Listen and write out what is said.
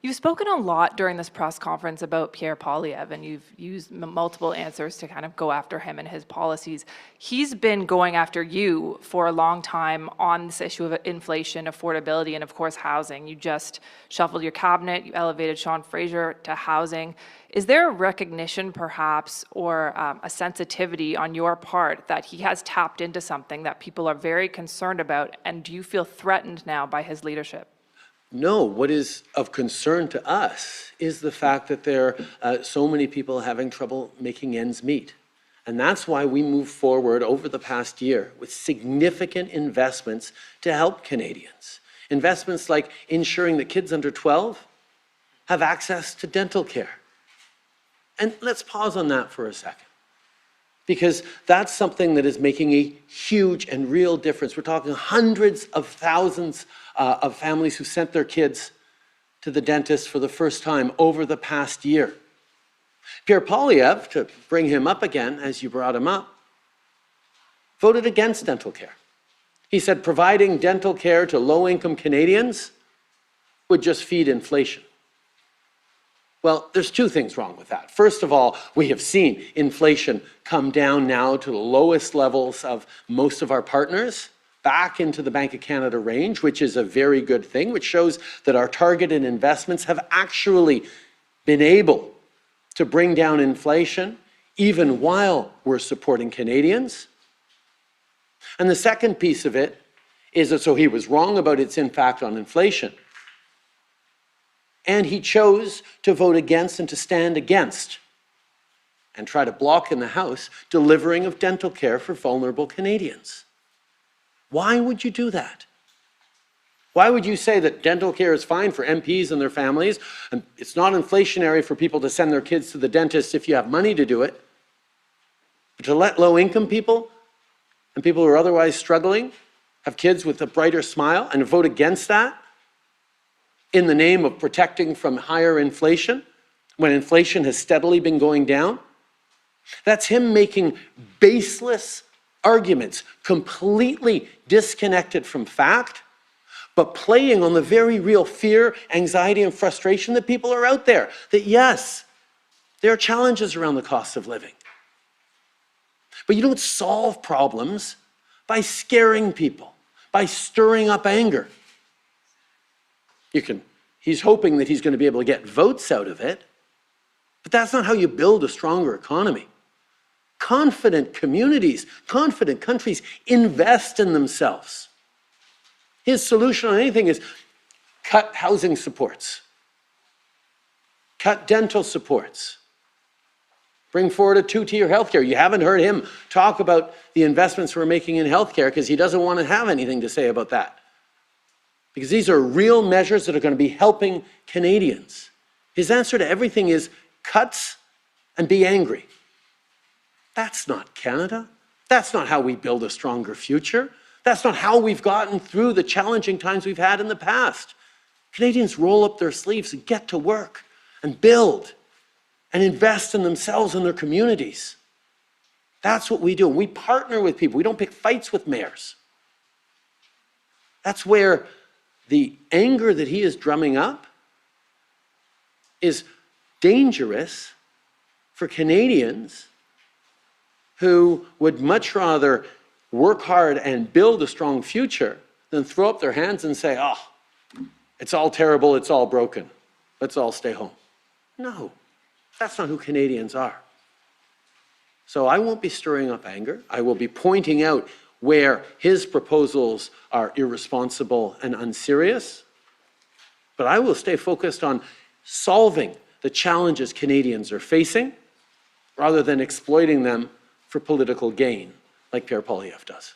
You've spoken a lot during this press conference about Pierre Poilievre, and you've used multiple answers to kind of go after him and his policies. He's been going after you for a long time on this issue of inflation, affordability, and of course housing. You just shuffled your cabinet, you elevated Sean Fraser to housing. Is there a recognition perhaps or a sensitivity on your part that he has tapped into something that people are very concerned about, and do you feel threatened now by his leadership? No, what is of concern to us is the fact that there are so many people having trouble making ends meet. And that's why we moved forward over the past year with significant investments to help Canadians. Investments like ensuring that kids under 12 have access to dental care. And let's pause on that for a second, because that's something that is making a huge and real difference. We're talking hundreds of thousands of families who sent their kids to the dentist for the first time over the past year. Pierre Poilievre, to bring him up again, as you brought him up, voted against dental care. He said providing dental care to low-income Canadians would just feed inflation. Well, there's two things wrong with that. First of all, we have seen inflation come down now to the lowest levels of most of our partners, back into the Bank of Canada range, which is a very good thing, which shows that our targeted investments have actually been able to bring down inflation even while we're supporting Canadians. And the second piece of it is that so he was wrong about its impact on inflation, and he chose to vote against and to stand against and try to block in the House delivering of dental care for vulnerable Canadians. Why would you do that? Why would you say that dental care is fine for MPs and their families, and it's not inflationary for people to send their kids to the dentist if you have money to do it, but to let low-income people and people who are otherwise struggling have kids with a brighter smile and vote against that in the name of protecting from higher inflation when inflation has steadily been going down? That's him making baseless arguments, completely disconnected from fact, but playing on the very real fear, anxiety, and frustration that people are out there. That yes, there are challenges around the cost of living. But you don't solve problems by scaring people, by stirring up anger. He's hoping that he's going to be able to get votes out of it, but that's not how you build a stronger economy. Confident communities, confident countries invest in themselves. His solution on anything is cut housing supports, cut dental supports, bring forward a two-tier healthcare. You haven't heard him talk about the investments we're making in healthcare because he doesn't want to have anything to say about that. Because these are real measures that are going to be helping Canadians. His answer to everything is cuts and be angry. That's not Canada. That's not how we build a stronger future. That's not how we've gotten through the challenging times we've had in the past. Canadians roll up their sleeves and get to work and build and invest in themselves and their communities. That's what we do. We partner with people. We don't pick fights with mayors. That's where the anger that he is drumming up is dangerous for Canadians who would much rather work hard and build a strong future than throw up their hands and say, oh, it's all terrible, it's all broken, let's all stay home. No, that's not who Canadians are. So I won't be stirring up anger. I will be pointing out where his proposals are irresponsible and unserious, but I will stay focused on solving the challenges Canadians are facing rather than exploiting them for political gain like Pierre Poilievre does.